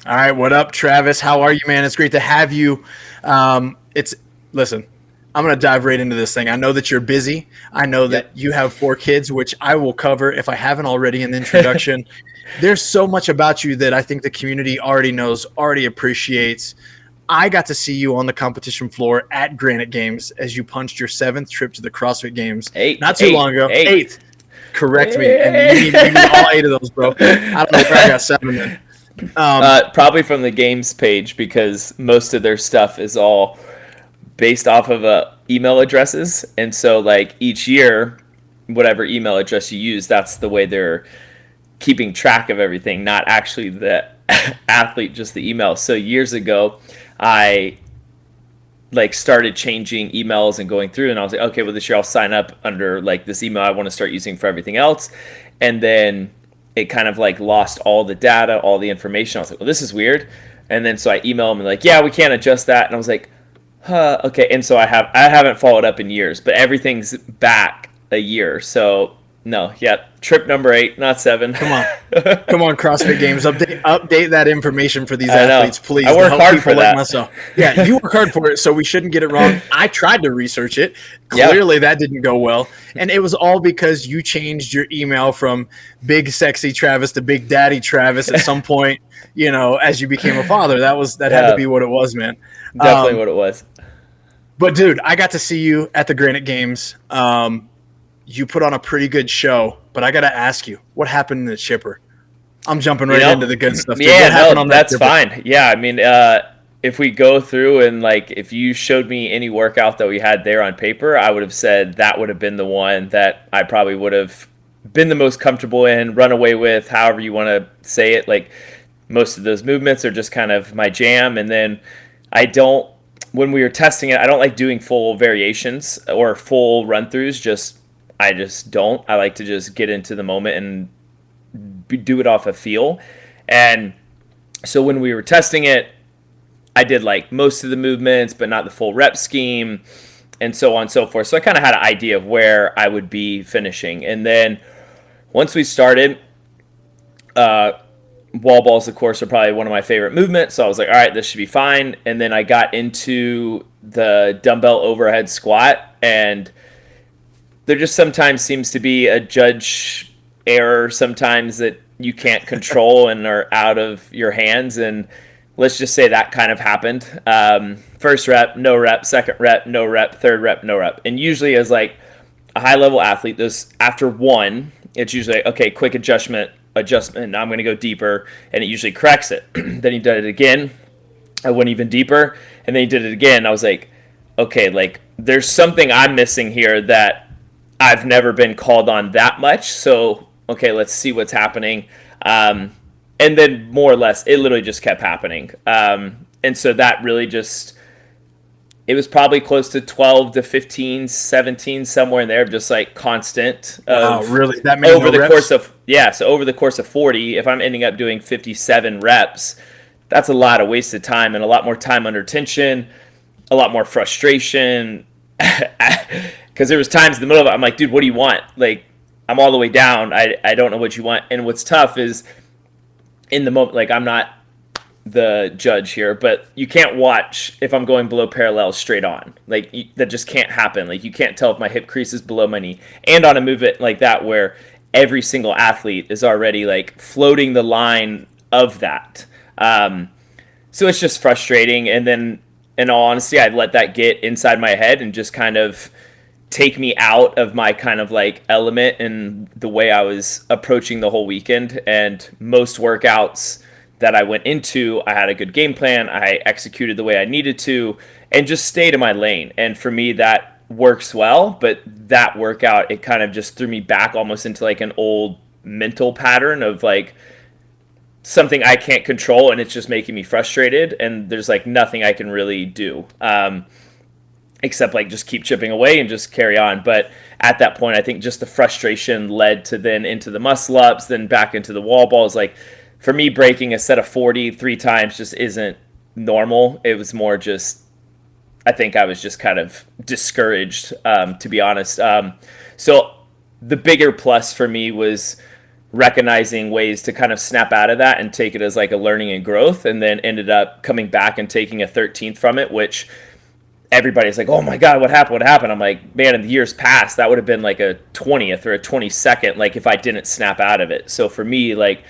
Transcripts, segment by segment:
All right, what up, Travis? How are you, man? It's great to have you. It's listen. I'm gonna dive right into this thing. I know that you're busy. I know that Yep. you have 4 kids, which I will cover if I haven't already in the introduction. There's so much about you that I think the community already knows, already appreciates. I got to see you on the competition floor at Granite Games as you punched your 7th trip to the CrossFit Games Eight, not too long eight, ago. eight. Eighth, correct me. And you need all 8 of those, bro. I don't know where I got 7 then. Probably from the games page because most of their stuff is all based off of email addresses, and so like each year, whatever email address you use, that's the way they're keeping track of everything, not actually the athlete, just the email. So years ago, I like started changing emails and going through, and I was like, okay, well this year I'll sign up under like this email I want to start using for everything else, and then it kind of like lost all the data, all the information. I was like, well, this is weird. And then so I emailed them and like, yeah, we can't adjust that. And I was like, okay. And so I haven't followed up in years, but everything's back a year. So no, yeah, trip number 8, not 7. Come on. Come on, CrossFit Games. Update that information for these I know. athletes, please, I to work help hard for people like that. myself. Yeah, you work hard for it, so we shouldn't get it wrong. I tried to research it. Yeah. Clearly, that didn't go well. And it was all because you changed your email from Big Sexy Travis to Big Daddy Travis at some point, as you became a father. That had to Yeah. be what it was, man. Definitely what it was. But, dude, I got to see you at the Granite Games. You put on a pretty good show, but I got to ask you, what happened in the chipper? I'm jumping You right know? into the good stuff, dude. Yeah, What happened no, on that that's chipper? fine. Yeah, I mean, if we go through and like if you showed me any workout that we had there on paper, I would have said that would have been the one that I probably would have been the most comfortable in, run away with, however you want to say it. Like most of those movements are just kind of my jam. And then I don't, when we were testing it, I don't like doing full variations or full run throughs. I just don't. I like to just get into the moment and do it off a feel. And so when we were testing it, I did like most of the movements, but not the full rep scheme, and so on and so forth. So I kind of had an idea of where I would be finishing. And then once we started, wall balls, of course, are probably one of my favorite movements. So I was like, all right, this should be fine. And then I got into the dumbbell overhead squat, and there just sometimes seems to be a judge error sometimes that you can't control and are out of your hands. And let's just say that kind of happened. First rep, no rep. Second rep, no rep. Third rep, no rep. And usually as like a high level athlete, those after one, it's usually like, okay, quick adjustment. Now I'm going to go deeper, and it usually corrects it. Then he did it again. I went even deeper, and then he did it again. I was like, okay, like there's something I'm missing here that I've never been called on that much. So okay, let's see what's happening. And then more or less, it literally just kept happening. And so that really just, it was probably close to 12 to 15, 17, somewhere in there, just like constant Wow, of really? That many over no the course reps? of, yeah, so over the course of 40, if I'm ending up doing 57 reps, that's a lot of wasted time and a lot more time under tension, a lot more frustration. Because there was times in the middle of it, I'm like, dude, what do you want? Like, I'm all the way down. I don't know what you want. And what's tough is in the moment, like I'm not the judge here, but you can't watch if I'm going below parallel straight on. Like that just can't happen. Like you can't tell if my hip crease is below my knee. And on a movement like that where every single athlete is already like floating the line of that. So it's just frustrating. And then in all honesty, I'd let that get inside my head and just kind of take me out of my kind of like element and the way I was approaching the whole weekend. And most workouts that I went into, I had a good game plan. I executed the way I needed to and just stayed in my lane. And for me, that works well. But that workout, it kind of just threw me back almost into like an old mental pattern of like something I can't control and it's just making me frustrated. And there's like nothing I can really do. Except like just keep chipping away and just carry on. But at that point, I think just the frustration led to then into the muscle ups, then back into the wall balls. Like for me, breaking a set of 40 3 times just isn't normal. It was more just, I think I was just kind of discouraged, to be honest. So the bigger plus for me was recognizing ways to kind of snap out of that and take it as like a learning and growth, and then ended up coming back and taking a 13th from it, which everybody's like, oh my God, what happened? What happened? I'm like, man, in the years past, that would have been like a 20th or a 22nd, like if I didn't snap out of it. So for me, like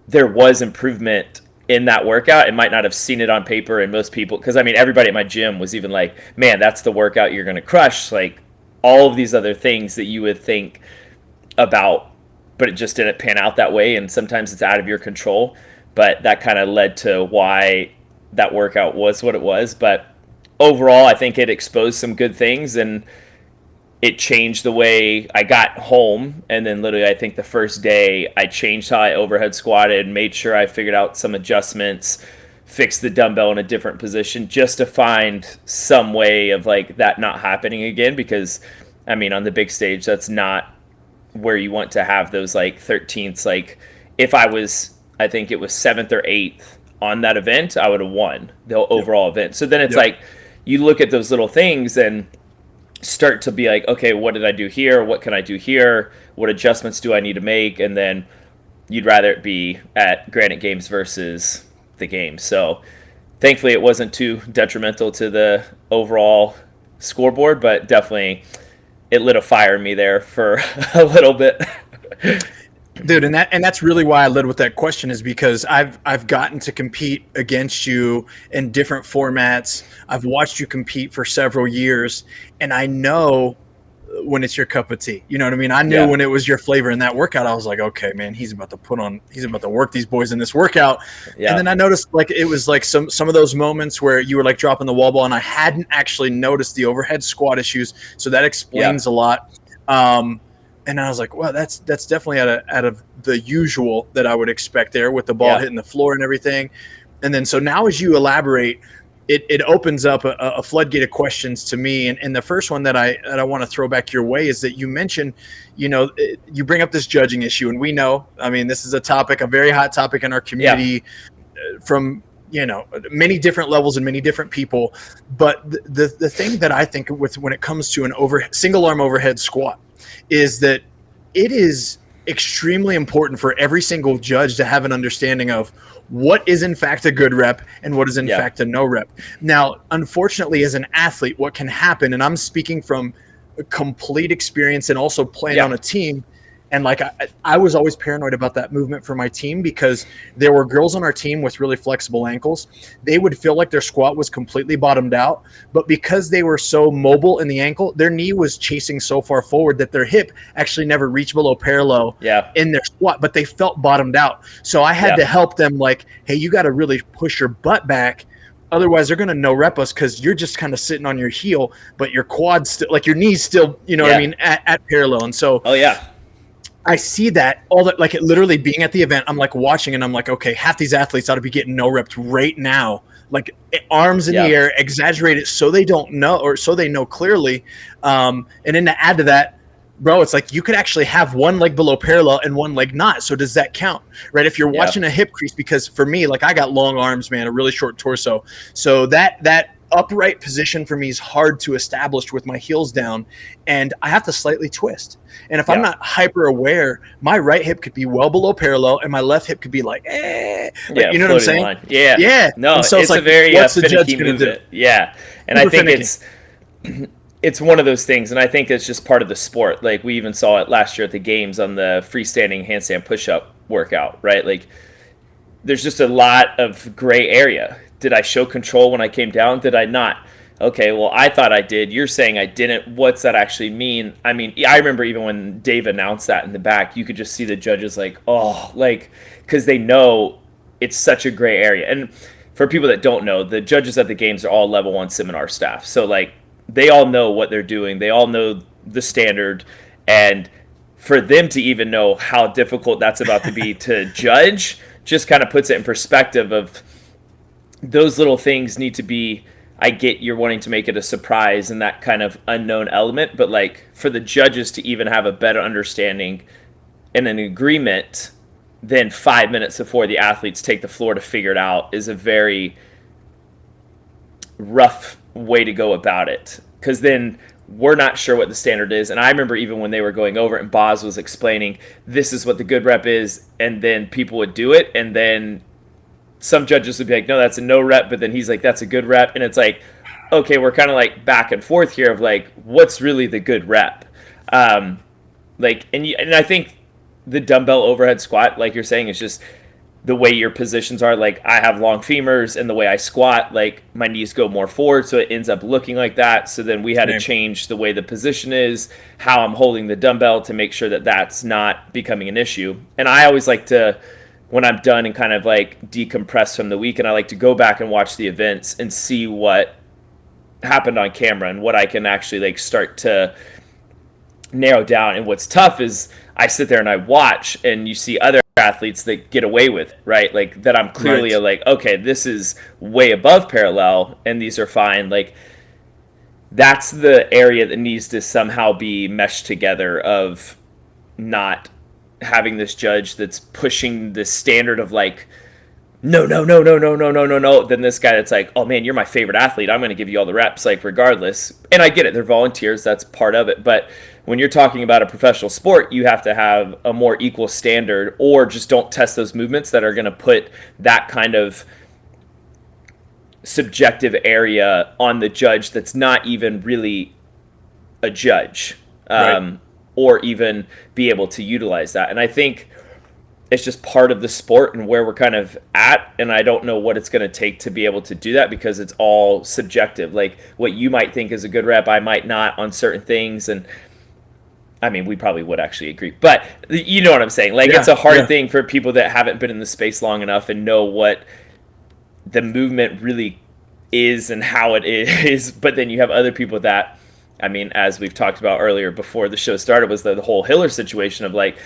there was improvement in that workout. It might not have seen it on paper, and most people, because I mean, everybody at my gym was even like, man, that's the workout you're going to crush. Like all of these other things that you would think about, but it just didn't pan out that way. And sometimes it's out of your control, but that kind of led to why that workout was what it was. But overall, I think it exposed some good things, and it changed the way I got home. And then literally, I think the first day I changed how I overhead squatted, made sure I figured out some adjustments, fixed the dumbbell in a different position just to find some way of like that not happening again. Because I mean, on the big stage, that's not where you want to have those like 13ths. Like if I think it was 7th or 8th on that event, I would have won the overall event. So then it's like, you look at those little things and start to be like, okay, what did I do here? What can I do here? What adjustments do I need to make? And then you'd rather it be at Granite Games versus the games. So thankfully it wasn't too detrimental to the overall scoreboard, but definitely it lit a fire in me there for a little bit. Dude, and that's really why I led with that question, is because I've gotten to compete against you in different formats. I've watched you compete for several years, and I know when it's your cup of tea. You know what I mean? I knew when it was your flavor in that workout. I was like, okay, man, he's about to work these boys in this workout. Yeah. And then I noticed like it was like some of those moments where you were like dropping the wall ball, and I hadn't actually noticed the overhead squat issues. So that explains a lot. And I was like, wow, that's definitely out of the usual that I would expect there with the ball hitting the floor and everything. And then so now as you elaborate, it opens up a floodgate of questions to me. And the first one that I want to throw back your way is that you mentioned, you bring up this judging issue. And we know, I mean, this is a very hot topic in our community from, many different levels and many different people. But the thing that I think with when it comes to single arm overhead squat is that it is extremely important for every single judge to have an understanding of what is in fact a good rep and what is in fact a no rep. Now, unfortunately, as an athlete, what can happen, and I'm speaking from a complete experience and also playing on a team, and like I was always paranoid about that movement for my team because there were girls on our team with really flexible ankles. They would feel like their squat was completely bottomed out, but because they were so mobile in the ankle, their knee was chasing so far forward that their hip actually never reached below parallel in their squat, but they felt bottomed out. So I had to help them like, hey, you got to really push your butt back. Otherwise, they're going to no rep us because you're just kind of sitting on your heel, but your quad's still, like your knee's still, what I mean, at parallel. And so I see that all that, like it literally being at the event, I'm like watching and I'm like, okay, half these athletes ought to be getting no reps right now, like arms in the air, exaggerate it so they don't know, or so they know clearly. And then to add to that, bro, it's like you could actually have one leg below parallel and one leg not. So does that count, right? If you're watching a hip crease, because for me, like I got long arms, man, a really short torso. So that upright position for me is hard to establish with my heels down, and I have to slightly twist. And if I'm not hyper aware, my right hip could be well below parallel and my left hip could be like, you know what I'm saying? Line. Yeah. No, and so it's like, a very what's the finicky judge movement. Yeah. And Super I think finicky. it's one of those things, and I think it's just part of the sport. Like we even saw it last year at the games on the freestanding handstand push-up workout, right? Like there's just a lot of gray area. Did I show control when I came down? Did I not? Okay, well, I thought I did. You're saying I didn't. What's that actually mean? I mean, I remember even when Dave announced that in the back, you could just see the judges like, because they know it's such a gray area. And for people that don't know, the judges at the games are all level 1 seminar staff. So, like, they all know what they're doing. They all know the standard. And for them to even know how difficult that's about to be to judge just kind of puts it in perspective of those little things need to be, I get you're wanting to make it a surprise and that kind of unknown element, but like for the judges to even have a better understanding and an agreement than 5 minutes before the athletes take the floor to figure it out is a very rough way to go about it. Because then we're not sure what the standard is. And I remember even when they were going over it and Boz was explaining, this is what the good rep is. And then people would do it. And then some judges would be like, no, that's a no rep. But then he's like, that's a good rep. And it's like, okay, we're kind of like back and forth here of like, what's really the good rep? And I think the dumbbell overhead squat, like you're saying, is just the way your positions are. Like I have long femurs, and the way I squat, like my knees go more forward, so it ends up looking like that. So then we had to change the way the position is, how I'm holding the dumbbell to make sure that that's not becoming an issue. And I always like to, when I'm done and kind of like decompress from the week, and I like to go back and watch the events and see what happened on camera and what I can actually like start to narrow down. And what's tough is I sit there and I watch, and you see other athletes that get away with it, right? Like that I'm clearly like, okay, this is way above parallel and these are fine. Like that's the area that needs to somehow be meshed together, of not having this judge that's pushing the standard of like, no. Then this guy that's like, oh man, you're my favorite athlete, I'm going to give you all the reps, like regardless. And I get it, they're volunteers, that's part of it. But when you're talking about a professional sport, you have to have a more equal standard, or just don't test those movements that are going to put that kind of subjective area on the judge that's not even really a judge, or even be able to utilize that. And I think it's just part of the sport and where we're kind of at. And I don't know what it's going to take to be able to do that, because it's all subjective. Like what you might think is a good rep, I might not on certain things. And I mean, we probably would actually agree, but you know what I'm saying? Like it's a hard thing for people that haven't been in the space long enough and know what the movement really is and how it is. But then you have other people that, I mean, as we've talked about earlier before the show started, was the whole Hiller situation of like,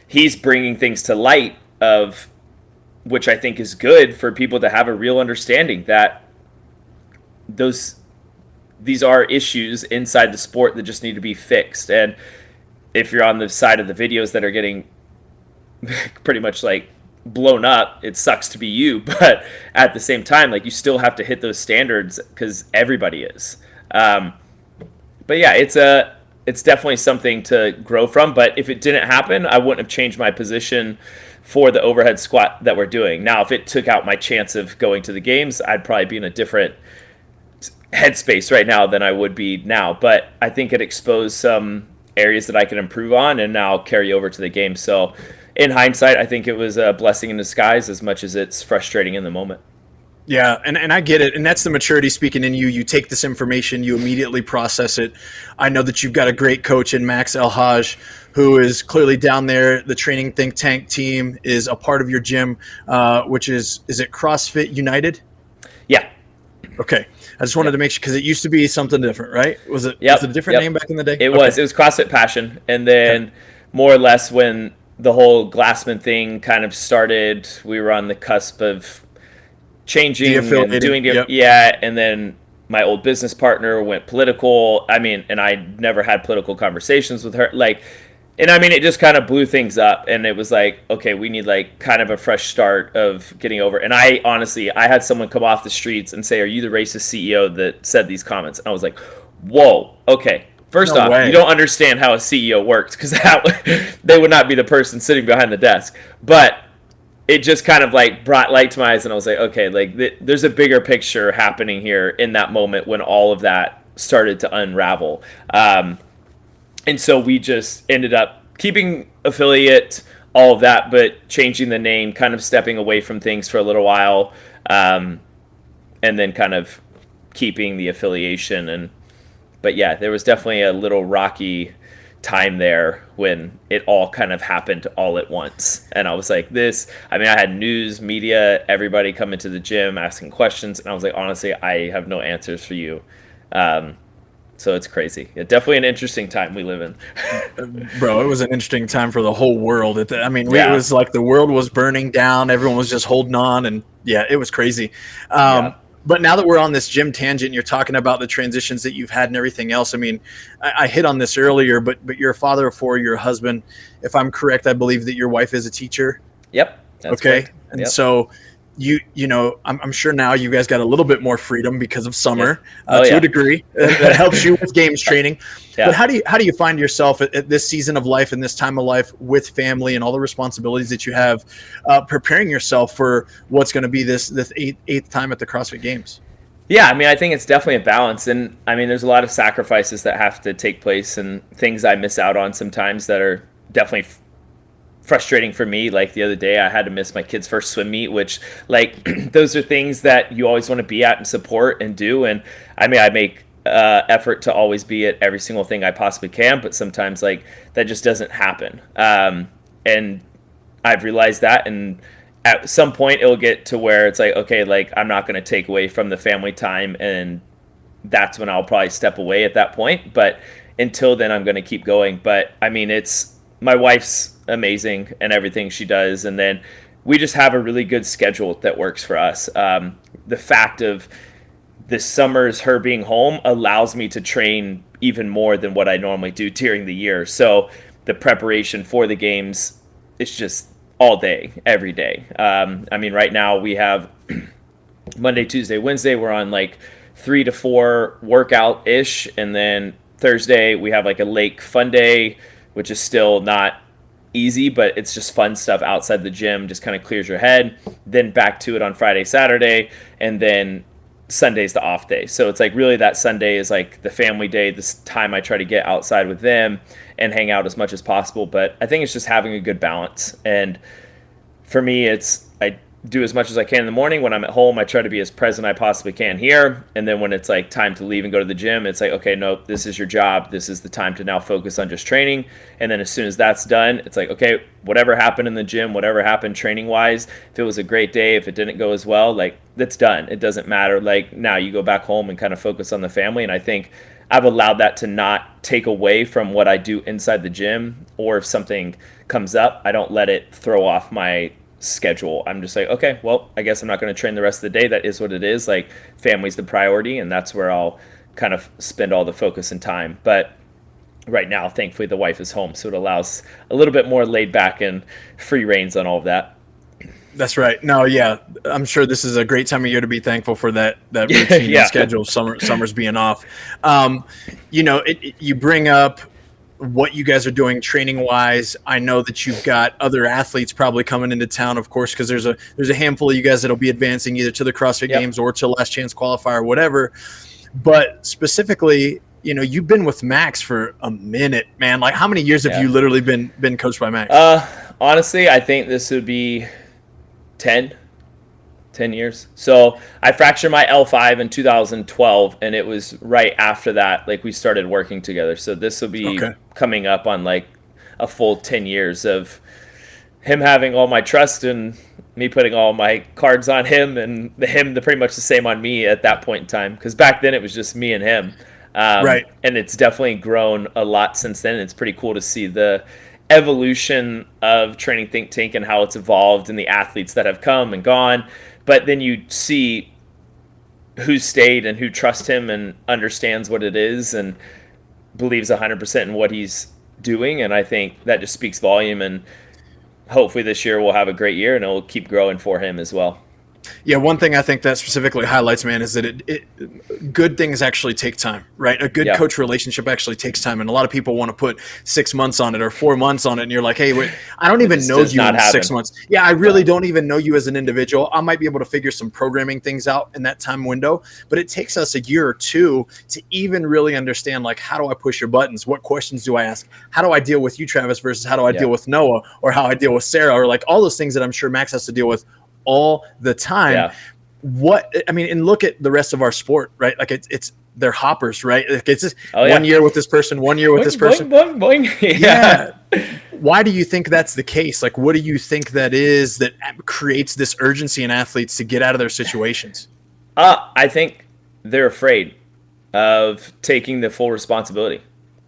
he's bringing things to light, of which I think is good for people to have a real understanding that these are issues inside the sport that just need to be fixed. And if you're on the side of the videos that are getting pretty much like blown up, it sucks to be you. But at the same time, like you still have to hit those standards, because everybody is. But yeah, it's definitely something to grow from. But if it didn't happen, I wouldn't have changed my position for the overhead squat that we're doing. Now, if it took out my chance of going to the games, I'd probably be in a different headspace right now than I would be now. But I think it exposed some areas that I can improve on and now carry over to the game. So in hindsight, I think it was a blessing in disguise as much as it's frustrating in the moment. Yeah, and I get it. And that's the maturity speaking in you. You take this information, you immediately process it. I know that you've got a great coach in Max El-Haj, who is clearly down there. The training think tank team is a part of your gym, which is it CrossFit United? Yeah. Okay. I just wanted to make sure, because it used to be something different, right? Was it a different name back in the day? It was CrossFit Passion. And then more or less when the whole Glassman thing kind of started, we were on the cusp of changing and doing and then my old business partner went political. I mean, and I never had political conversations with her. Like, and I mean, it just kind of blew things up, and it was like, okay, we need like kind of a fresh start of getting over. And I honestly, I had someone come off the streets and say, "Are you the racist CEO that said these comments?" And I was like, "Whoa, okay." First off, you don't understand how a CEO works, because they would not be the person sitting behind the desk. But it just kind of like brought light to my eyes, and I was like, okay, like there's a bigger picture happening here in that moment when all of that started to unravel. And so we just ended up keeping affiliate, all of that, but changing the name, kind of stepping away from things for a little while, and then kind of keeping the affiliation. But yeah, there was definitely a little rocky time there when it all kind of happened all at once. And I was like, I had news, media, everybody coming to the gym asking questions, and I was like, honestly, I have no answers for you. So it's crazy. Yeah, definitely an interesting time we live in. Bro, it was an interesting time for the whole world. It was like the world was burning down. Everyone was just holding on, and yeah, it was crazy. But now that we're on this gym tangent, and you're talking about the transitions that you've had and everything else. I mean, I hit on this earlier, but you're a father of four, you're a husband. If I'm correct, I believe that your wife is a teacher. Yep. That's okay. Correct. And so you know, I'm sure now you guys got a little bit more freedom because of Yeah. summer, Oh to a yeah. degree. That helps you with games training. But Yeah. how do you find yourself at this season of life and this time of life with family and all the responsibilities that you have, preparing yourself for what's going to be this eighth time at the CrossFit Games? Yeah, I mean, I think it's definitely a balance, and I mean, there's a lot of sacrifices that have to take place, and things I miss out on sometimes that are definitely frustrating for me. Like the other day, I had to miss my kid's first swim meet, which, like, those are things that you always want to be at and support and do. And I mean, I make effort to always be at every single thing I possibly can, but sometimes like that just doesn't happen. And I've realized that, and at some point it'll get to where it's like, okay, like I'm not going to take away from the family time, and that's when I'll probably step away at that point. But until then, I'm going to keep going. But I mean, it's my wife's amazing and everything she does, and then we just have a really good schedule that works for us. The fact of this summers her being home allows me to train even more than what I normally do during the year. So the preparation for the games, it's just all day, every day. I mean, right now we have Monday, Tuesday, Wednesday, we're on like 3 to 4 workout ish. And then Thursday, we have like a lake fun day, which is still not easy, but it's just fun stuff outside the gym, just kind of clears your head. Then back to it on Friday, Saturday, and then Sunday's the off day. So it's like really that Sunday is like the family day, this time I try to get outside with them and hang out as much as possible. But I think it's just having a good balance. And for me, it's I do as much as I can in the morning. When I'm at home, I try to be as present I possibly can here. And then when it's like time to leave and go to the gym, it's like, okay, no, this is your job. This is the time to now focus on just training. And then as soon as that's done, it's like, okay, whatever happened in the gym, whatever happened training wise, if it was a great day, if it didn't go as well, like that's done. It doesn't matter. Like now you go back home and kind of focus on the family. And I think I've allowed that to not take away from what I do inside the gym, or if something comes up, I don't let it throw off my schedule. I'm just like, okay, well, I guess I'm not going to train the rest of the day. That is what it is. Like family's the priority, and that's where I'll kind of spend all the focus and time. But right now, thankfully, the wife is home, so it allows a little bit more laid back and free reins on all of that. That's right. No, yeah, I'm sure this is a great time of year to be thankful for that routine Yeah. and schedule. Summer's being off. You know, you bring up what you guys are doing training wise. I know that you've got other athletes probably coming into town, of course, because there's a handful of you guys that'll be advancing either to the CrossFit Yep. Games or to Last Chance Qualifier or whatever. But specifically, you know, you've been with Max for a minute, man. Like, how many years have Yeah. you literally been coached by Max? Honestly, I think this would be 10 years. So I fractured my L5 in 2012, and it was right after that, like we started working together. So this will be Okay. coming up on like a full 10 years of him having all my trust and me putting all my cards on him, and him the pretty much the same on me at that point in time. Because back then it was just me and him. Right. And it's definitely grown a lot since then. It's pretty cool to see the evolution of Training Think Tank and how it's evolved and the athletes that have come and gone. But then you see who stayed and who trusts him and understands what it is and believes 100% in what he's doing. And I think that just speaks volume. And hopefully this year we'll have a great year and it'll keep growing for him as well. Yeah, one thing I think that specifically highlights, man, is that good things actually take time, right? A good Yeah. coach relationship actually takes time, and a lot of people want to put 6 months on it or 4 months on it, and you're like, hey, wait, I don't even know does you not in 6 happen. months. Yeah, I really don't even know you as an individual. I might be able to figure some programming things out in that time window, but it takes us a year or two to even really understand, like, how do I push your buttons? What questions do I ask? How do I deal with you, Travis, versus how do I deal with Noah, or how I deal with Sarah, or like all those things that I'm sure Max has to deal with all the time. Yeah. What I mean, and look at the rest of our sport, right? Like it's they're hoppers, right? Like it's just Oh, one yeah. year with this person, 1 year with this person. Boing, boing, boing. Yeah. Why do you think that's the case? Like, what do you think that is that creates this urgency in athletes to get out of their situations? I think they're afraid of taking the full responsibility.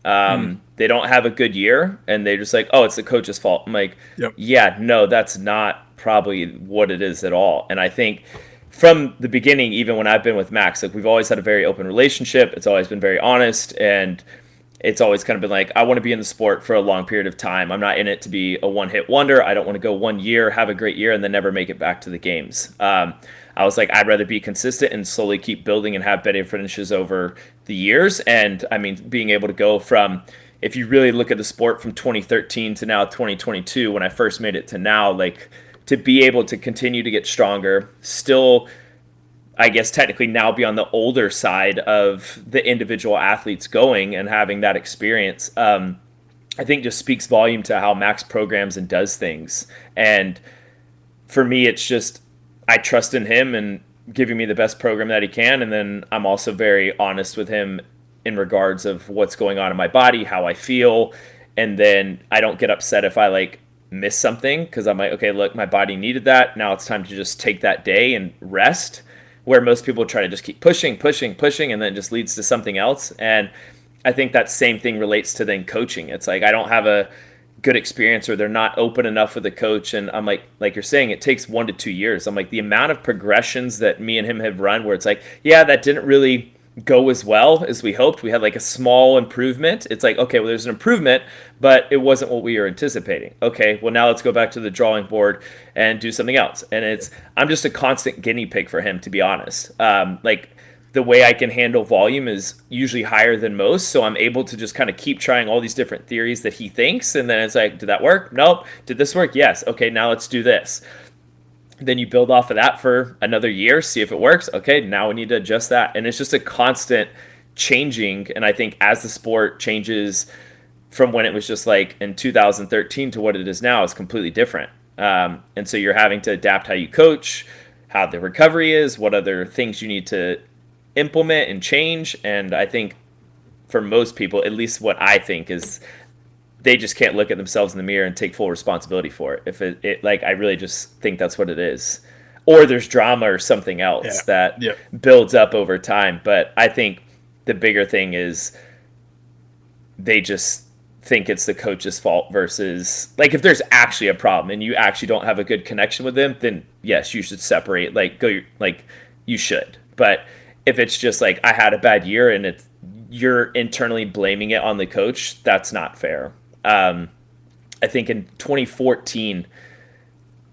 They don't have a good year, and they're just like, oh, it's the coach's fault. I'm like, Yep. yeah, no, that's not probably what it is at all. And I think from the beginning, even when I've been with Max, like we've always had a very open relationship. It's always been very honest, and it's always kind of been like, I want to be in the sport for a long period of time. I'm not in it to be a one-hit wonder. I don't want to go 1 year, have a great year, and then never make it back to the games. I was like, I'd rather be consistent and slowly keep building and have better finishes over the years. And I mean, being able to go from, if you really look at the sport from 2013 to now 2022, when I first made it to now, like to be able to continue to get stronger, still, I guess technically now be on the older side of the individual athletes going and having that experience, I think just speaks volume to how Max programs and does things. And for me, it's just, I trust in him and giving me the best program that he can. And then I'm also very honest with him in regards of what's going on in my body, how I feel. And then I don't get upset if I like miss something, because I'm like, okay, look, my body needed that. Now it's time to just take that day and rest, where most people try to just keep pushing, and then it just leads to something else. And I think that same thing relates to then coaching. It's like, I don't have a good experience, or they're not open enough with the coach. And I'm like you're saying, it takes 1 to 2 years. I'm like, the amount of progressions that me and him have run where it's like, yeah, that didn't really go as well as we hoped. We had like a small improvement. It's like, okay, well, there's an improvement, but it wasn't what we were anticipating. Okay, well, now let's go back to the drawing board and do something else. And I'm just a constant guinea pig for him, to be honest. Like the way I can handle volume is usually higher than most. So I'm able to just kind of keep trying all these different theories that he thinks. And then it's like, did that work? Nope. Did this work? Yes. Okay, now let's do this. Then you build off of that for another year, see if it works. Okay, now we need to adjust that. And it's just a constant changing. And I think as the sport changes from when it was just like in 2013 to what it is now, is completely different. And so you're having to adapt how you coach, how the recovery is, what other things you need to implement and change. And I think for most people, at least what I think is, they just can't look at themselves in the mirror and take full responsibility for it. If it like, I really just think that's what it is. Or there's drama or something else that builds up over time. But I think the bigger thing is they just think it's the coach's fault, versus like, if there's actually a problem and you actually don't have a good connection with them, then yes, you should separate, like go, like you should. But if it's just like, I had a bad year and you're internally blaming it on the coach, that's not fair. I think in 2014,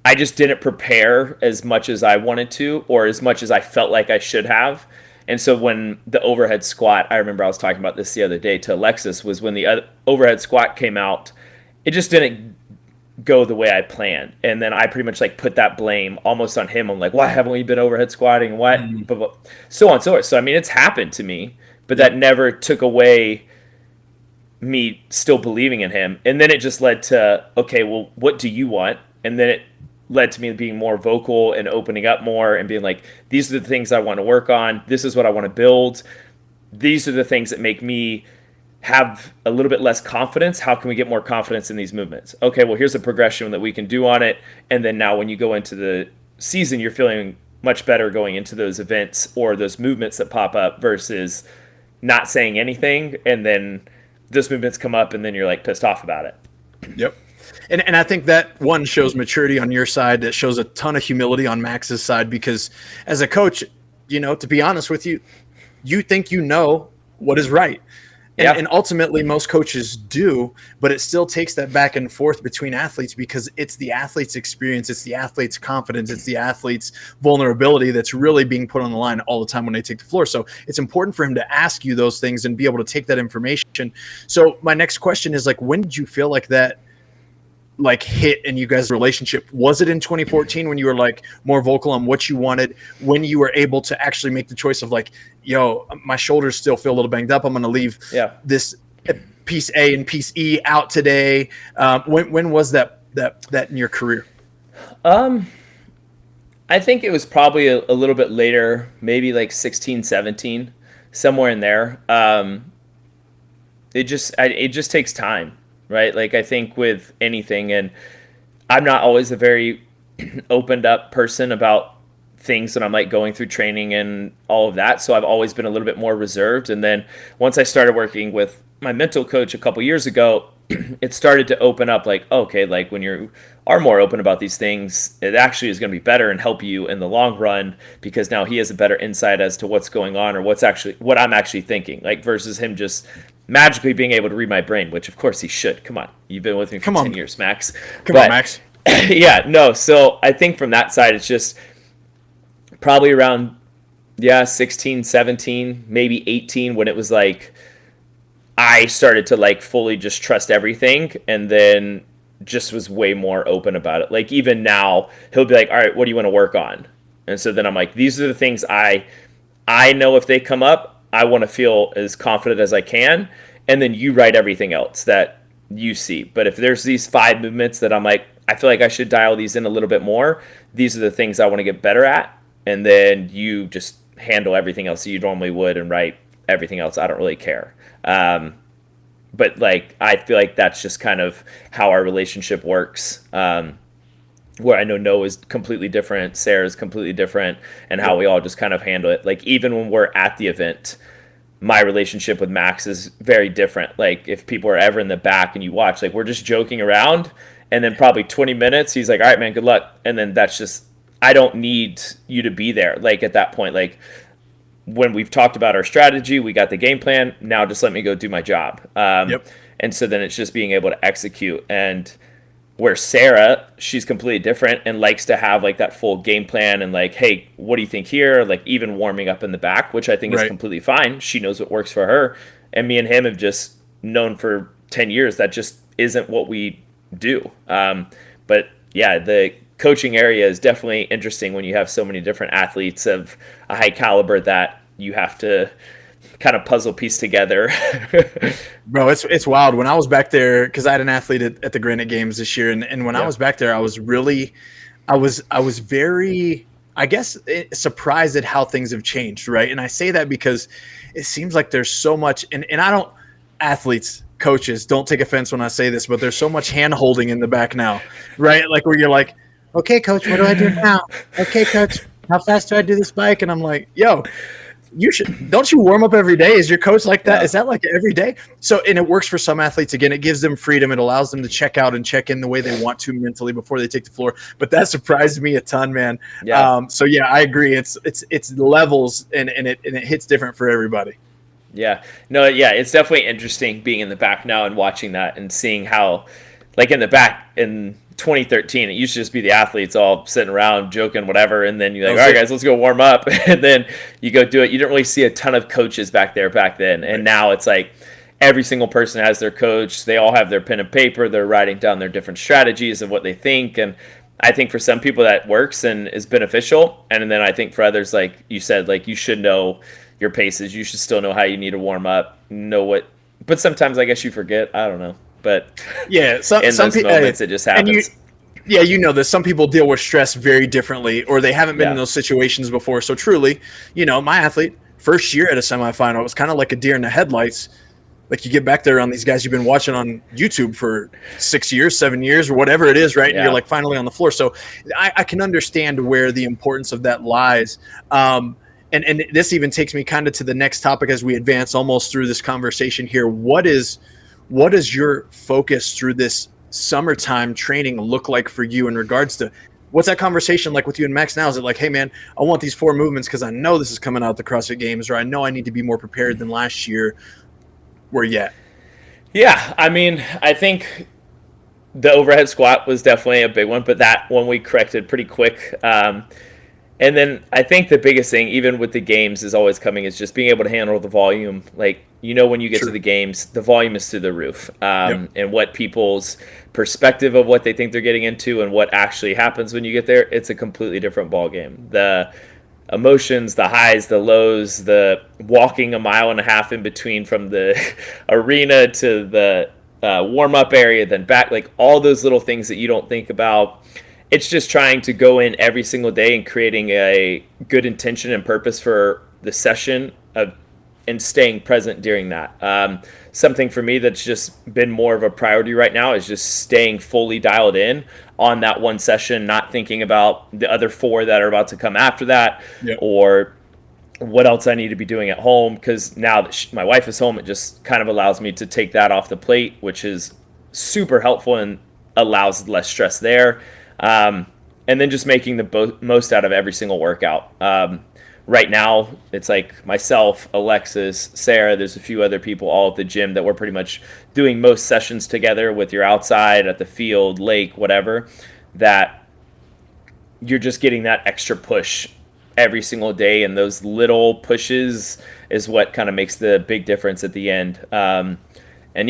I just didn't prepare as much as I wanted to, or as much as I felt like I should have. And so when the overhead squat, I remember I was talking about this the other day to Alexis, was when the overhead squat came out, it just didn't go the way I planned. And then I pretty much like put that blame almost on him. I'm like, why haven't we been overhead squatting? What? So on and so forth. So, I mean, it's happened to me, but that never took away me still believing in him. And then it just led to, okay, well, what do you want? And then it led to me being more vocal and opening up more and being like, these are the things I want to work on. This is what I want to build. These are the things that make me have a little bit less confidence. How can we get more confidence in these movements? Okay, well, here's a progression that we can do on it. And then now when you go into the season, you're feeling much better going into those events or those movements that pop up, versus not saying anything and then those movements come up and then you're like pissed off about it. Yep. And I think that one shows maturity on your side. That shows a ton of humility on Max's side, because as a coach, you know, to be honest with you, you think you know what is right. And ultimately most coaches do, but it still takes that back and forth between athletes, because it's the athlete's experience, it's the athlete's confidence, it's the athlete's vulnerability that's really being put on the line all the time when they take the floor. So it's important for him to ask you those things and be able to take that information. So my next question is, like, when did you feel like that like hit in you guys' relationship? Was it in 2014 when you were like more vocal on what you wanted, when you were able to actually make the choice of like, yo, my shoulders still feel a little banged up, I'm going to leave this piece A and piece E out today? When was that in your career? I think it was probably a little bit later, maybe like 16, 17, somewhere in there. It just takes time. Right? Like, I think with anything, and I'm not always a very opened up person about things that I'm like going through training and all of that. So I've always been a little bit more reserved. And then once I started working with my mental coach a couple years ago, it started to open up like, okay, like when you are more open about these things, it actually is going to be better and help you in the long run, because now he has a better insight as to what's going on or what I'm actually thinking, like versus him just magically being able to read my brain, which of course he should. Come on. You've been with me for 10 years, Max. Come on, Max. Yeah, no. So I think from that side, it's just probably around, 16, 17, maybe 18 when it was like, I started to like fully just trust everything, and then just was way more open about it. Like even now, he'll be like, "All right, what do you want to work on?" And so then I'm like, "These are the things I know if they come up, I want to feel as confident as I can." And then you write everything else that you see. But if there's these 5 movements that I'm like, I feel like I should dial these in a little bit more, these are the things I want to get better at. And then you just handle everything else that you normally would and write everything else. I don't really care. But like, I feel like that's just kind of how our relationship works. Where I know Noah is completely different, Sarah is completely different, and how we all just kind of handle it. Like even when we're at the event, my relationship with Max is very different. Like if people are ever in the back and you watch, like we're just joking around, and then probably 20 minutes, he's like, "All right, man, good luck." And then that's just, I don't need you to be there. Like at that point, like when we've talked about our strategy, we got the game plan. Now just let me go do my job. And so then it's just being able to execute. And where Sarah, she's completely different and likes to have like that full game plan and like, hey, what do you think here? Like even warming up in the back, which I think is completely fine. She knows what works for her. And me and him have just known for 10 years that just isn't what we do. But yeah, the coaching area is definitely interesting when you have so many different athletes of a high caliber that you have to kind of puzzle piece together. Bro, it's wild. When I was back there, because I had an athlete at the Granite Games this year, and when I was back there, I was very, I guess, surprised at how things have changed, right? And I say that because it seems like there's so much, and I don't, athletes, coaches, don't take offense when I say this, but there's so much hand holding in the back now, right? Like where you're like, okay, coach, what do I do now? Okay, coach, how fast do I do this bike? And I'm like, yo, don't you warm up every day? Is your coach like that? Yeah. Is that like every day? So, and it works for some athletes. Again, it gives them freedom. It allows them to check out and check in the way they want to mentally before they take the floor. But that surprised me a ton, man. Yeah. So yeah, I agree. It's levels and it hits different for everybody. Yeah. No, yeah, it's definitely interesting being in the back now and watching that and seeing how, like in the back in 2013, it used to just be the athletes all sitting around joking, whatever, and then you're like, all right, guys, let's go warm up, and then you go do it. You didn't really see a ton of coaches back there back then, and now it's like every single person has their coach. They all have their pen and paper. They're writing down their different strategies of what they think, and I think for some people that works and is beneficial, and then I think for others, like you said, like you should know your paces. You should still know how you need to warm up, know what. But sometimes I guess you forget. I don't know. But yeah, in some moments it just happens. You know this. Some people deal with stress very differently, or they haven't been in those situations before. So truly, my athlete, first year at a semifinal, it was kind of like a deer in the headlights. Like you get back there on these guys you've been watching on YouTube for 6 years, 7 years, or whatever it is, right? Yeah. And you're like finally on the floor. So I can understand where the importance of that lies. And this even takes me kind of to the next topic as we advance almost through this conversation here. What is your focus through this summertime training look like for you in regards to what's that conversation like with you and Max now? Is it like, hey man, I want these 4 movements because I know this is coming out at the CrossFit Games, or I know I need to be more prepared than last year? Where you at? Yeah, I mean, I think the overhead squat was definitely a big one, but that one we corrected pretty quick. And then I think the biggest thing, even with the games, is always coming is just being able to handle the volume. Like, when you get to the games, the volume is through the roof. And what people's perspective of what they think they're getting into and what actually happens when you get there, it's a completely different ballgame. The emotions, the highs, the lows, the walking a mile and a half in between from the arena to the warm-up area, then back, like all those little things that you don't think about. It's just trying to go in every single day and creating a good intention and purpose for the session and staying present during that. Something for me that's just been more of a priority right now is just staying fully dialed in on that one session, not thinking about the other 4 that are about to come after that or what else I need to be doing at home. Because now that my wife is home, it just kind of allows me to take that off the plate, which is super helpful and allows less stress there. And then just making the most out of every single workout. Right now, it's like myself, Alexis, Sarah, there's a few other people all at the gym that we're pretty much doing most sessions together with your outside, at the field, lake, whatever, that you're just getting that extra push every single day. And those little pushes is what kind of makes the big difference at the end. And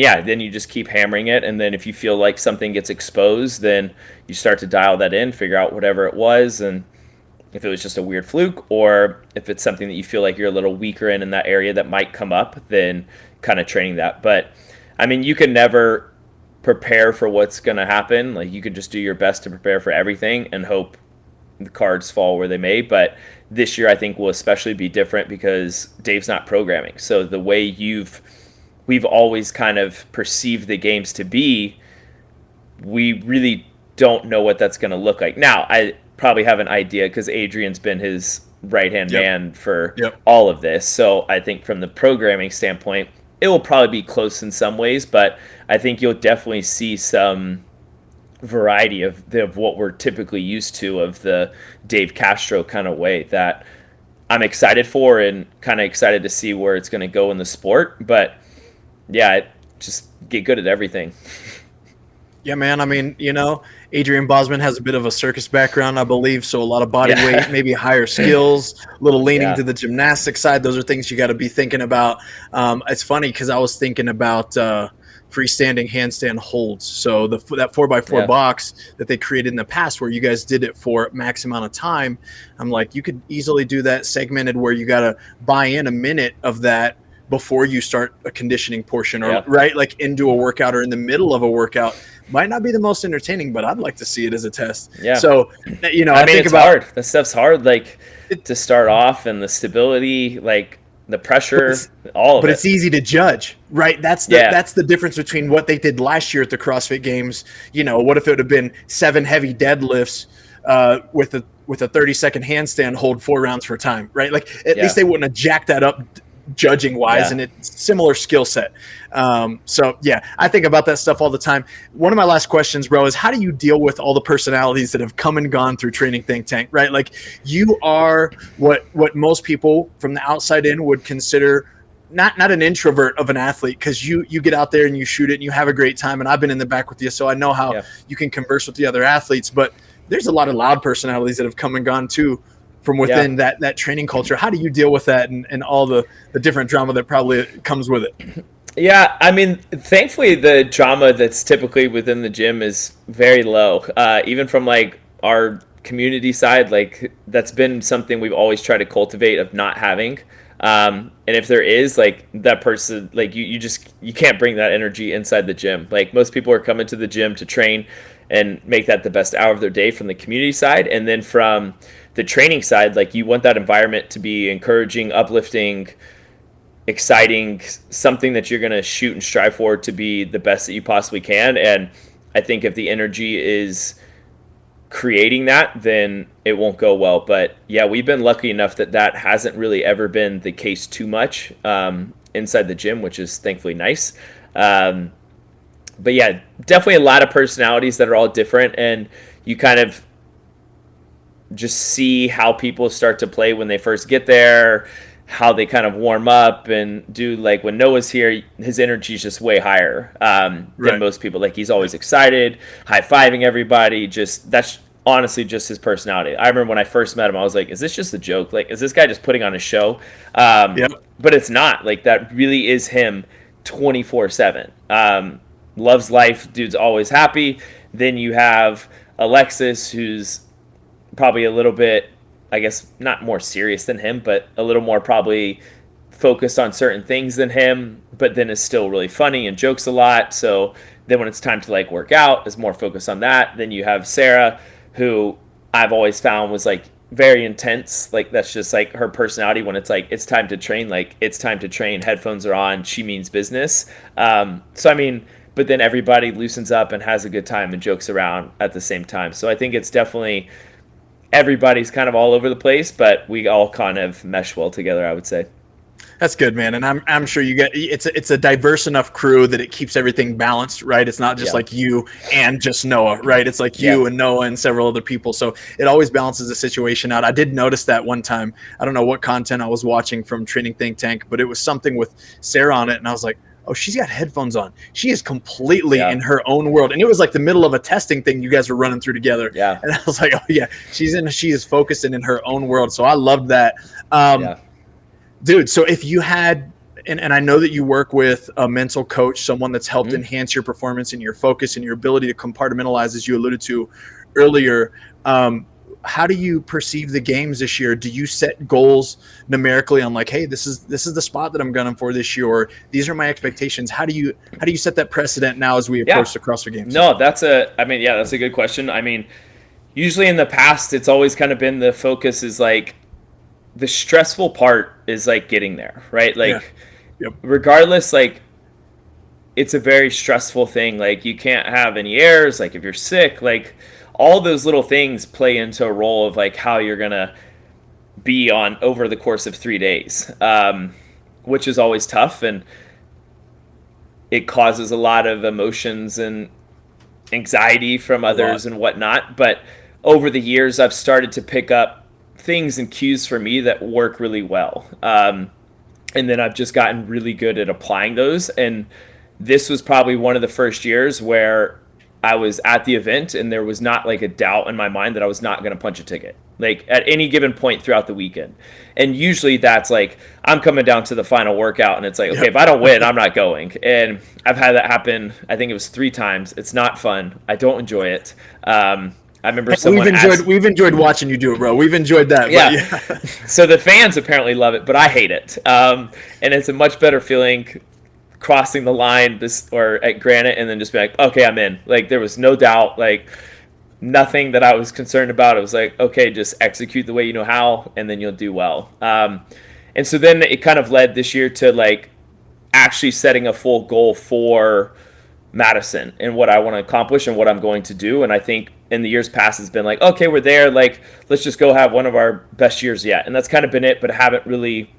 yeah, then you just keep hammering it. And then if you feel like something gets exposed, then you start to dial that in, figure out whatever it was. And if it was just a weird fluke, or if it's something that you feel like you're a little weaker in that area that might come up, then kind of training that. But I mean, you can never prepare for what's going to happen. Like, you could just do your best to prepare for everything and hope the cards fall where they may. But this year I think will especially be different because Dave's not programming. So the way we've always kind of perceived the games to be, we really don't know what that's going to look like. Now, I probably have an idea because Adrian's been his right-hand man for all of this. So I think from the programming standpoint, it will probably be close in some ways, but I think you'll definitely see some variety of what we're typically used to, of the Dave Castro kind of way that I'm excited for and kind of excited to see where it's going to go in the sport. But yeah, just get good at everything. Yeah, man. I mean, Adrian Bosman has a bit of a circus background, I believe, so a lot of body weight, maybe higher skills, a little leaning to the gymnastic side. Those are things you got to be thinking about. It's funny because I was thinking about freestanding handstand holds. So that 4x4 box that they created in the past, where you guys did it for max amount of time, I'm like, you could easily do that segmented where you got to buy in a minute of that before you start a conditioning portion, or right, like into a workout or in the middle of a workout. Might not be the most entertaining, but I'd like to see it as a test. Yeah. So, I mean, think it's hard. That stuff's hard, like to start off, and the stability, like the pressure, all of it. But it's easy to judge, right? That's the difference between what they did last year at the CrossFit Games. What if it would have been 7 heavy deadlifts with a 30-second handstand hold 4 rounds for time, right? Like at least they wouldn't have jacked that up judging wise, and it's similar skill set. So yeah, I think about that stuff all the time. One of my last questions, bro, is how do you deal with all the personalities that have come and gone through Training Think Tank, right? Like, you are what most people from the outside in would consider not an introvert of an athlete, because you get out there and you shoot it and you have a great time, and I've been in the back with you, so I know how you can converse with the other athletes. But there's a lot of loud personalities that have come and gone too from within that training culture. How do you deal with that and all the different drama that probably comes with it? Yeah, I mean, thankfully the drama that's typically within the gym is very low. Even from like our community side, like that's been something we've always tried to cultivate, of not having. And if there is, like, that person, like you can't bring that energy inside the gym. Like, most people are coming to the gym to train and make that the best hour of their day from the community side. And then from the training side, like, you want that environment to be encouraging, uplifting, exciting, something that you're going to shoot and strive for to be the best that you possibly can. And I think if the energy is creating that, then it won't go well. But yeah, we've been lucky enough that hasn't really ever been the case too much inside the gym, which is thankfully nice. But yeah, definitely a lot of personalities that are all different, and you kind of just see how people start to play when they first get there, how they kind of warm up and do. Like, when Noah's here, his energy is just way higher than most people. Like, he's always excited, high-fiving everybody. That's honestly just his personality. I remember when I first met him, I was like, is this just a joke? Like, is this guy just putting on a show? But it's not. Like, that really is him 24/7. Loves life. Dude's always happy. Then you have Alexis, who's probably a little bit, I guess, not more serious than him, but a little more probably focused on certain things than him, but then is still really funny and jokes a lot. So then when it's time to like work out, is more focused on that. Then you have Sarah, who I've always found was like very intense. Like, that's just like her personality. When it's like, it's time to train, like, it's time to train, headphones are on, she means business. So I mean, but then everybody loosens up and has a good time and jokes around at the same time. So I think it's definitely, everybody's kind of all over the place, but we all kind of mesh well together, I would say. That's good, man. And I'm sure you get it's a diverse enough crew that it keeps everything balanced, right? It's not just like you and just Noah, right? It's like you and Noah and several other people. So it always balances the situation out. I did notice that one time. I don't know what content I was watching from Training Think Tank, but it was something with Sarah on it, and I was like, oh, she's got headphones on. She is completely in her own world. And it was like the middle of a testing thing you guys were running through together. Yeah. And I was like, oh yeah, she is focused in her own world. So I loved that. Dude, so if you had, and I know that you work with a mental coach, someone that's helped enhance your performance and your focus and your ability to compartmentalize, as you alluded to earlier, how do you perceive the games this year? Do you set goals numerically on like, hey, this is the spot that I'm gunning for this year, or these are my expectations? How do you set that precedent now as we approach the CrossFit Games? No, that's a good question. I mean, usually in the past, it's always kind of been the focus is like the stressful part is like getting there, right? Like regardless, like it's a very stressful thing. Like you can't have any errors. Like if you're sick, like all those little things play into a role of like how you're going to be on over the course of 3 days, which is always tough. And it causes a lot of emotions and anxiety from others and whatnot. But over the years, I've started to pick up things and cues for me that work really well. And then I've just gotten really good at applying those. And this was probably one of the first years where I was at the event and there was not like a doubt in my mind that I was not going to punch a ticket, like at any given point throughout the weekend. And usually that's like, I'm coming down to the final workout and it's like, okay, if I don't win, I'm not going. And I've had that happen. I think it was 3 times. It's not fun. I don't enjoy it. I remember we've enjoyed watching you do it, bro. We've enjoyed that. Yeah. So the fans apparently love it, but I hate it. And it's a much better feeling crossing the line or at Granite and then just be like, okay, I'm in. Like there was no doubt, like nothing that I was concerned about. It was like, okay, just execute the way you know how, and then you'll do well. And so then it kind of led this year to like actually setting a full goal for Madison and what I want to accomplish and what I'm going to do. And I think in the years past it's been like, okay, we're there. Like, let's just go have one of our best years yet. And that's kind of been it, but I haven't really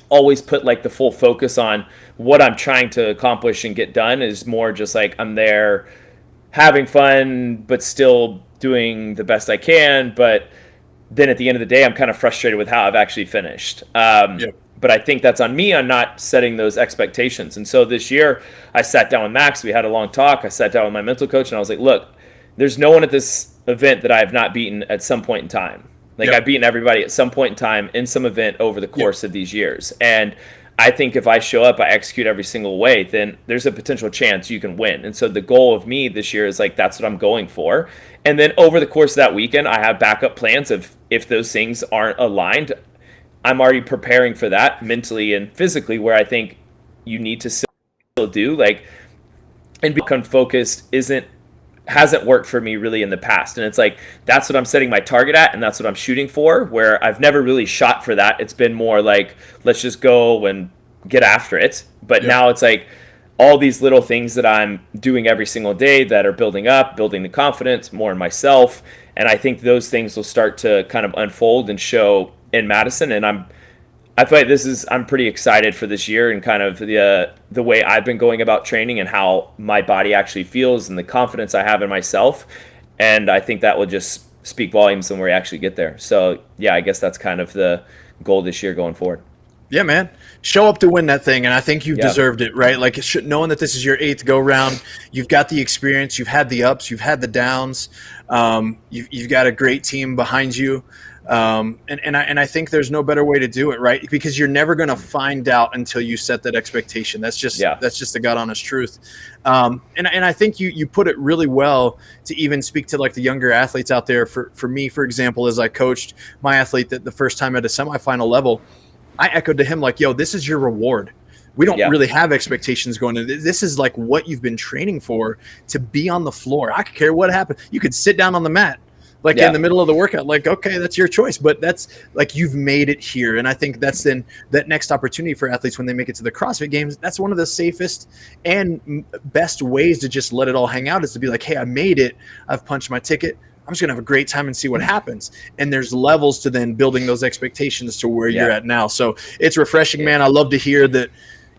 always put like the full focus on what I'm trying to accomplish and get done. Is more just like I'm there having fun, but still doing the best I can. But then at the end of the day, I'm kind of frustrated with how I've actually finished. But I think that's on me on not setting those expectations. And so this year I sat down with Max, we had a long talk. I sat down with my mental coach and I was like, look, there's no one at this event that I have not beaten at some point in time. Like I've beaten everybody at some point in time in some event over the course of these years. And I think if I show up, I execute every single way, then there's a potential chance you can win. And so the goal of me this year is like, that's what I'm going for. And then over the course of that weekend, I have backup plans of if those things aren't aligned, I'm already preparing for that mentally and physically, where I think you need to still do like, and become focused hasn't worked for me really in the past. And it's like, that's what I'm setting my target at and that's what I'm shooting for, where I've never really shot for that. It's been more like, let's just go and get after it. But now it's like all these little things that I'm doing every single day that are building the confidence more in myself. And I think those things will start to kind of unfold and show in Madison. And I feel like I'm pretty excited for this year and kind of the way I've been going about training and how my body actually feels and the confidence I have in myself. And I think that will just speak volumes when we actually get there. So yeah, I guess that's kind of the goal this year going forward. Yeah, man. Show up to win that thing, and I think you've deserved it, right? Like knowing that this is your 8th go-round, you've got the experience, you've had the ups, you've had the downs, you've got a great team behind you. And I think there's no better way to do it, right? Because you're never going to find out until you set that expectation. That's just the God honest truth. And I think you put it really well to even speak to like the younger athletes out there. For me, for example, as I coached my athlete that the first time at a semifinal level, I echoed to him like, yo, this is your reward. We don't really have expectations going into this. This is like what you've been training for, to be on the floor. I could care what happened. You could sit down on the mat. Like in the middle of the workout, like, okay, that's your choice, but that's like, you've made it here. And I think that's then that next opportunity for athletes when they make it to the CrossFit Games. That's one of the safest and best ways to just let it all hang out, is to be like, hey, I made it. I've punched my ticket. I'm just gonna have a great time and see what happens. And there's levels to then building those expectations to where you're at now. So it's refreshing, man. I love to hear that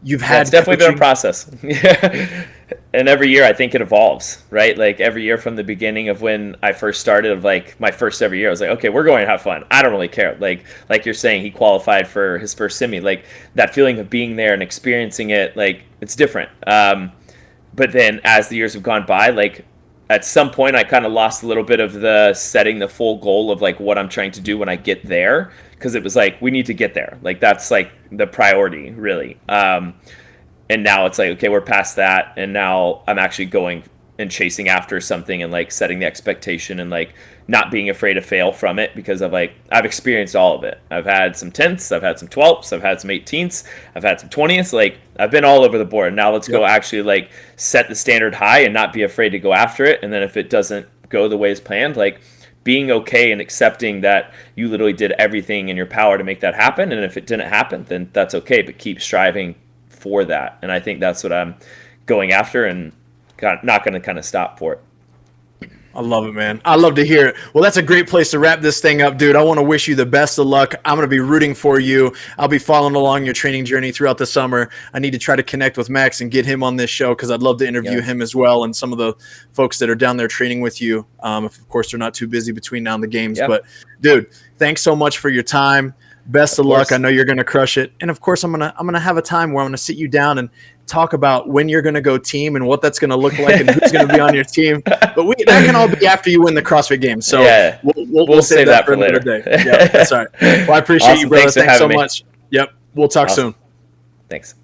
you've had. It's definitely been a process. Yeah. And every year I think it evolves, right? Like every year from the beginning of when I first started, of like my first ever year, I was like, okay, we're going to have fun. I don't really care. Like you're saying, he qualified for his first semi. Like that feeling of being there and experiencing it, like it's different. But then as the years have gone by, like at some point I kind of lost a little bit of the setting the full goal of like what I'm trying to do when I get there, because it was like, we need to get there. Like that's like the priority, really. And now it's like, okay, we're past that, and now I'm actually going and chasing after something and like setting the expectation and like not being afraid to fail from it, because I've experienced all of it. I've had some 10ths, I've had some 12ths, I've had some 18ths, I've had some 20ths. Like I've been all over the board. Now let's go actually like set the standard high and not be afraid to go after it. And then if it doesn't go the way it's planned, like being okay and accepting that you literally did everything in your power to make that happen. And if it didn't happen, then that's okay, but keep striving for that. And I think that's what I'm going after, and not going to kind of stop for it. I love it, man. I love to hear it. Well, that's a great place to wrap this thing up, dude. I want to wish you the best of luck. I'm going to be rooting for you. I'll be following along your training journey throughout the summer. I need to try to connect with Max and get him on this show, because I'd love to interview him as well, and some of the folks that are down there training with you. If, of course, they're not too busy between now and the games. But, dude, thanks so much for your time. Best of luck. I know you're going to crush it. And of course, I'm gonna have a time where I'm going to sit you down and talk about when you're going to go team and what that's going to look like and who's going to be on your team. But that can all be after you win the CrossFit Games. So we'll save that for later. Day. Yeah, that's all right. Well, I appreciate you, brother. Thanks so much. Yep. We'll talk soon. Thanks.